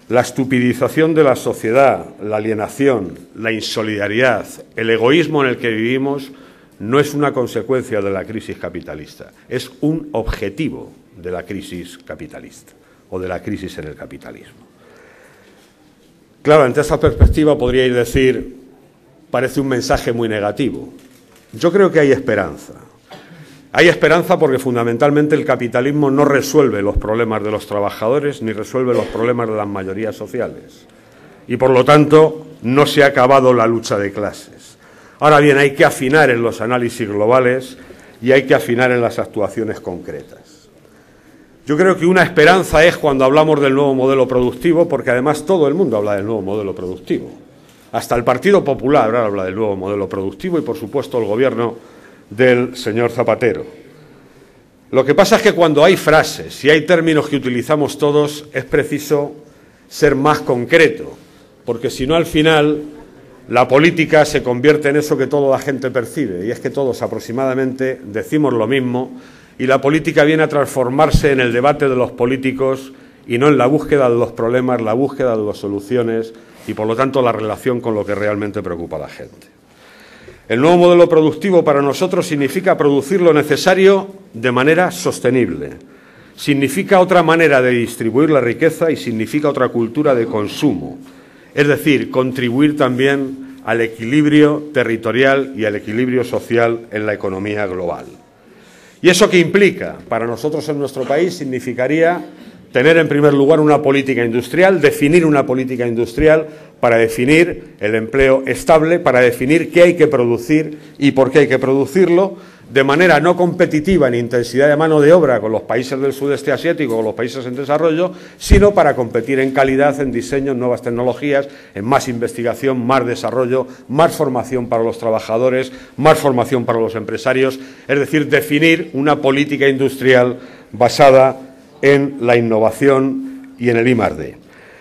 La estupidización de la sociedad, la alienación, la insolidaridad, el egoísmo en el que vivimos no es una consecuencia de la crisis capitalista, es un objetivo de la crisis capitalista o de la crisis en el capitalismo. Claro, ante esa perspectiva podríais decir, parece un mensaje muy negativo. Yo creo que hay esperanza. Hay esperanza porque fundamentalmente el capitalismo no resuelve los problemas de los trabajadores ni resuelve los problemas de las mayorías sociales. Y por lo tanto no se ha acabado la lucha de clases. Ahora bien, hay que afinar en los análisis globales y hay que afinar en las actuaciones concretas. Yo creo que una esperanza es cuando hablamos del nuevo modelo productivo, porque además todo el mundo habla del nuevo modelo productivo. Hasta el Partido Popular ahora habla del nuevo modelo productivo y, por supuesto, el Gobierno del señor Zapatero. Lo que pasa es que cuando hay frases y hay términos que utilizamos todos, es preciso ser más concreto, porque si no, al final, la política se convierte en eso que toda la gente percibe, y es que todos aproximadamente decimos lo mismo, y la política viene a transformarse en el debate de los políticos y no en la búsqueda de los problemas, la búsqueda de las soluciones y, por lo tanto, la relación con lo que realmente preocupa a la gente. El nuevo modelo productivo para nosotros significa producir lo necesario de manera sostenible, significa otra manera de distribuir la riqueza y significa otra cultura de consumo, es decir, contribuir también al equilibrio territorial y al equilibrio social en la economía global. ¿Y eso qué implica? Para nosotros en nuestro país significaría tener en primer lugar una política industrial, definir una política industrial para definir el empleo estable, para definir qué hay que producir y por qué hay que producirlo, de manera no competitiva en intensidad de mano de obra con los países del sudeste asiático o los países en desarrollo, sino para competir en calidad, en diseño, en nuevas tecnologías, en más investigación, más desarrollo, más formación para los trabajadores, más formación para los empresarios, es decir, definir una política industrial basada en la innovación y en el I+D.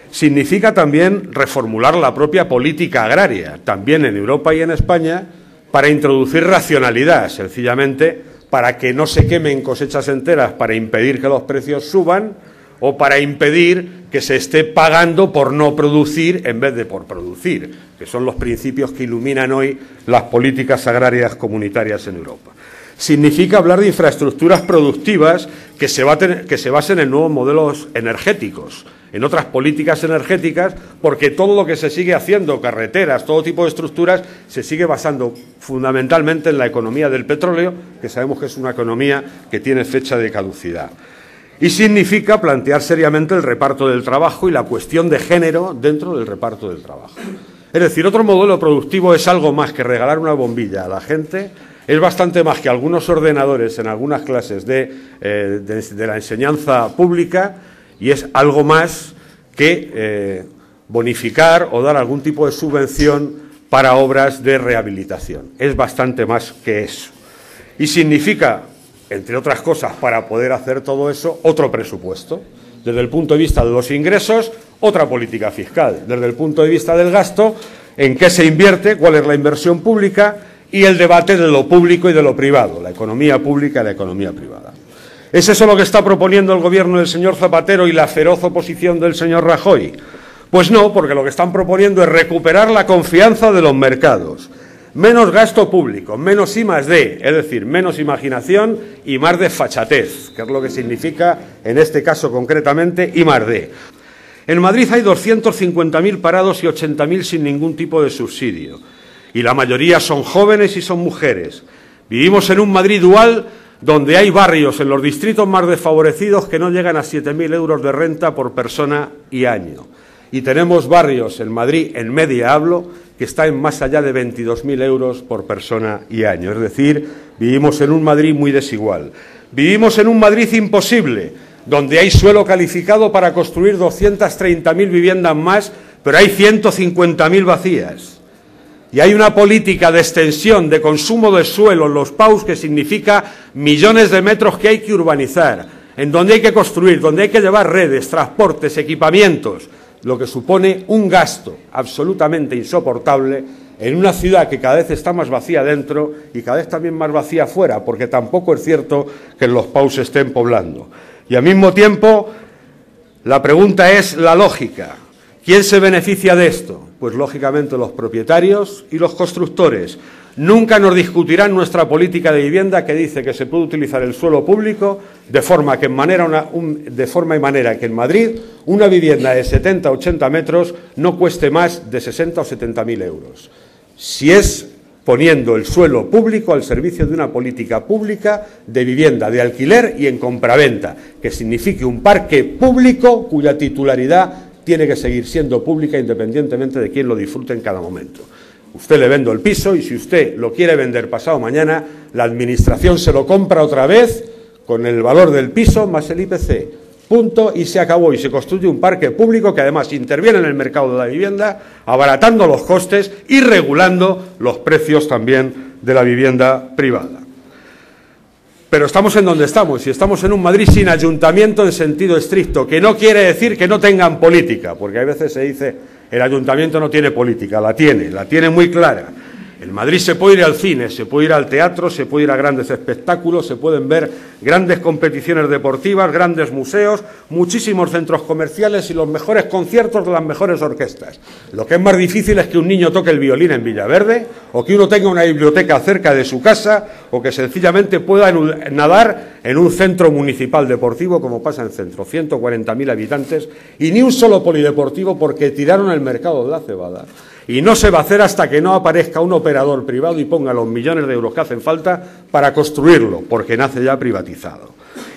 Significa también reformular la propia política agraria, también en Europa y en España, para introducir racionalidad, sencillamente para que no se quemen cosechas enteras, para impedir que los precios suban o para impedir que se esté pagando por no producir en vez de por producir, que son los principios que iluminan hoy las políticas agrarias comunitarias en Europa. Significa hablar de infraestructuras productivas que se basen en nuevos modelos energéticos, en otras políticas energéticas, porque todo lo que se sigue haciendo, carreteras, todo tipo de estructuras, se sigue basando fundamentalmente en la economía del petróleo, que sabemos que es una economía que tiene fecha de caducidad. Y significa plantear seriamente el reparto del trabajo y la cuestión de género dentro del reparto del trabajo. Es decir, otro modelo productivo es algo más que regalar una bombilla a la gente, es bastante más que algunos ordenadores en algunas clases de la enseñanza pública y es algo más que bonificar o dar algún tipo de subvención para obras de rehabilitación. Es bastante más que eso. Y significa, entre otras cosas, para poder hacer todo eso, otro presupuesto. Desde el punto de vista de los ingresos, otra política fiscal. Desde el punto de vista del gasto, en qué se invierte, cuál es la inversión pública y el debate de lo público y de lo privado, la economía pública y la economía privada. ¿Es eso lo que está proponiendo el Gobierno del señor Zapatero y la feroz oposición del señor Rajoy? Pues no, porque lo que están proponiendo es recuperar la confianza de los mercados. Menos gasto público, menos I+D, es decir, menos imaginación y más desfachatez, que es lo que significa, en este caso concretamente, I+D. En Madrid hay 250.000 parados y 80.000 sin ningún tipo de subsidio. Y la mayoría son jóvenes y son mujeres. Vivimos en un Madrid dual donde hay barrios en los distritos más desfavorecidos que no llegan a 7.000 euros de renta por persona y año. Y tenemos barrios en Madrid, en media hablo, que está en más allá de 22.000 euros por persona y año. Es decir, vivimos en un Madrid muy desigual. Vivimos en un Madrid imposible, donde hay suelo calificado para construir 230.000 viviendas más, pero hay 150.000 vacías. Y hay una política de extensión, de consumo de suelo en los PAUs que significa millones de metros que hay que urbanizar, en donde hay que construir, donde hay que llevar redes, transportes, equipamientos, lo que supone un gasto absolutamente insoportable en una ciudad que cada vez está más vacía dentro y cada vez también más vacía fuera, porque tampoco es cierto que en los PAUs se estén poblando. Y al mismo tiempo, la pregunta es la lógica. ¿Quién se beneficia de esto? Pues lógicamente los propietarios y los constructores. Nunca nos discutirán nuestra política de vivienda que dice que se puede utilizar el suelo público de forma y manera que en Madrid una vivienda de 70 o 80 metros no cueste más de 60 o 70.000 euros. Si es poniendo el suelo público al servicio de una política pública de vivienda, de alquiler y en compraventa, que signifique un parque público cuya titularidad tiene que seguir siendo pública independientemente de quién lo disfrute en cada momento. Usted le vendo el piso y si usted lo quiere vender pasado mañana, la Administración se lo compra otra vez con el valor del piso más el IPC. Punto, y se acabó. Y se construye un parque público que además interviene en el mercado de la vivienda, abaratando los costes y regulando los precios también de la vivienda privada. Pero estamos en donde estamos, y estamos en un Madrid sin ayuntamiento en sentido estricto, que no quiere decir que no tengan política, porque a veces se dice el ayuntamiento no tiene política, la tiene muy clara. En Madrid se puede ir al cine, se puede ir al teatro, se puede ir a grandes espectáculos, se pueden ver grandes competiciones deportivas, grandes museos, muchísimos centros comerciales y los mejores conciertos de las mejores orquestas. Lo que es más difícil es que un niño toque el violín en Villaverde, o que uno tenga una biblioteca cerca de su casa, o que sencillamente pueda nadar en un centro municipal deportivo, como pasa en Centro, 140.000 habitantes, y ni un solo polideportivo porque tiraron el mercado de la cebada. Y no se va a hacer hasta que no aparezca un operador privado y ponga los millones de euros que hacen falta para construirlo, porque nace ya privatizado.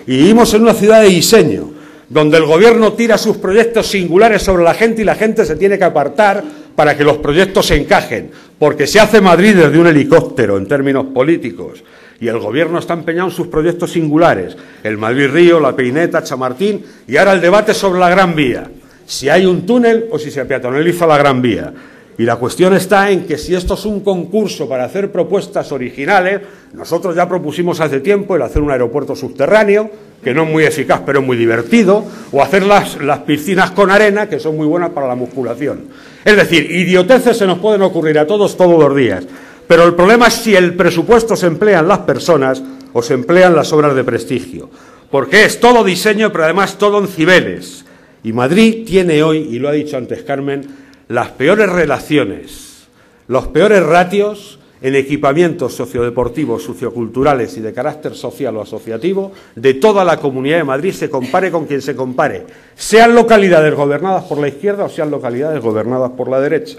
Y vivimos en una ciudad de diseño, donde el Gobierno tira sus proyectos singulares sobre la gente y la gente se tiene que apartar para que los proyectos se encajen, porque se hace Madrid desde un helicóptero en términos políticos. Y el Gobierno está empeñado en sus proyectos singulares, el Madrid-Río, la Peineta, Chamartín, y ahora el debate sobre la Gran Vía, si hay un túnel o si se peatonaliza la Gran Vía. Y la cuestión está en que si esto es un concurso para hacer propuestas originales, nosotros ya propusimos hace tiempo el hacer un aeropuerto subterráneo, que no es muy eficaz pero es muy divertido, o hacer las piscinas con arena, que son muy buenas para la musculación. Es decir, idioteces se nos pueden ocurrir a todos los días, pero el problema es si el presupuesto se emplea en las personas o se emplean las obras de prestigio, porque es todo diseño pero además todo en Cibeles. Y Madrid tiene hoy, y lo ha dicho antes Carmen, las peores relaciones, los peores ratios en equipamientos sociodeportivos, socioculturales y de carácter social o asociativo de toda la Comunidad de Madrid, se compare con quien se compare, sean localidades gobernadas por la izquierda o sean localidades gobernadas por la derecha.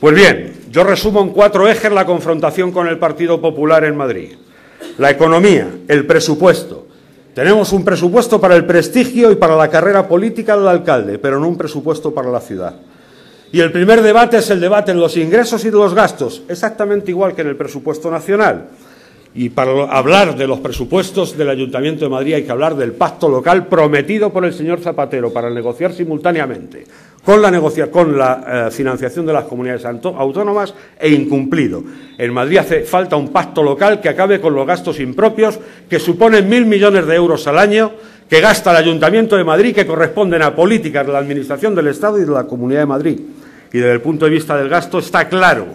Pues bien, yo resumo en 4 ejes la confrontación con el Partido Popular en Madrid. La economía, el presupuesto. Tenemos un presupuesto para el prestigio y para la carrera política del alcalde, pero no un presupuesto para la ciudad. Y el primer debate es el debate en los ingresos y de los gastos, exactamente igual que en el presupuesto nacional. Y para hablar de los presupuestos del Ayuntamiento de Madrid hay que hablar del pacto local prometido por el señor Zapatero para negociar simultáneamente con la financiación de las comunidades autónomas e incumplido. En Madrid hace falta un pacto local que acabe con los gastos impropios que suponen 1.000 millones de euros al año que gasta el Ayuntamiento de Madrid, que corresponden a políticas de la Administración del Estado y de la Comunidad de Madrid. Y desde el punto de vista del gasto está claro.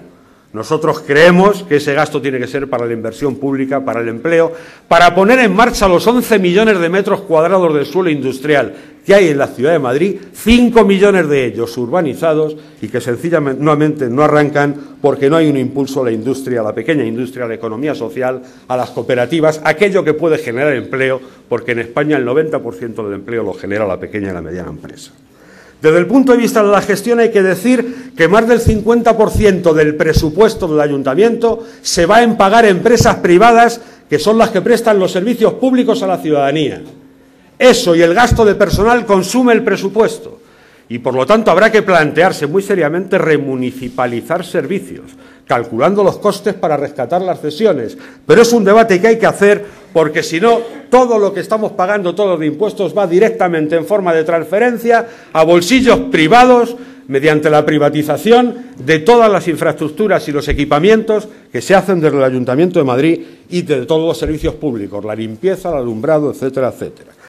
Nosotros creemos que ese gasto tiene que ser para la inversión pública, para el empleo, para poner en marcha los 11 millones de metros cuadrados de suelo industrial que hay en la ciudad de Madrid, 5 millones de ellos urbanizados y que sencillamente no arrancan porque no hay un impulso a la industria, a la pequeña industria, a la economía social, a las cooperativas, aquello que puede generar empleo, porque en España el 90% del empleo lo genera la pequeña y la mediana empresa. Desde el punto de vista de la gestión hay que decir que más del 50% del presupuesto del ayuntamiento se va en pagar empresas privadas que son las que prestan los servicios públicos a la ciudadanía. Eso y el gasto de personal consume el presupuesto y por lo tanto habrá que plantearse muy seriamente remunicipalizar servicios, calculando los costes para rescatar las cesiones. Pero es un debate que hay que hacer porque si no, todo lo que estamos pagando todos de impuestos va directamente en forma de transferencia a bolsillos privados mediante la privatización de todas las infraestructuras y los equipamientos que se hacen desde el Ayuntamiento de Madrid y de todos los servicios públicos, la limpieza, el alumbrado, etcétera, etcétera.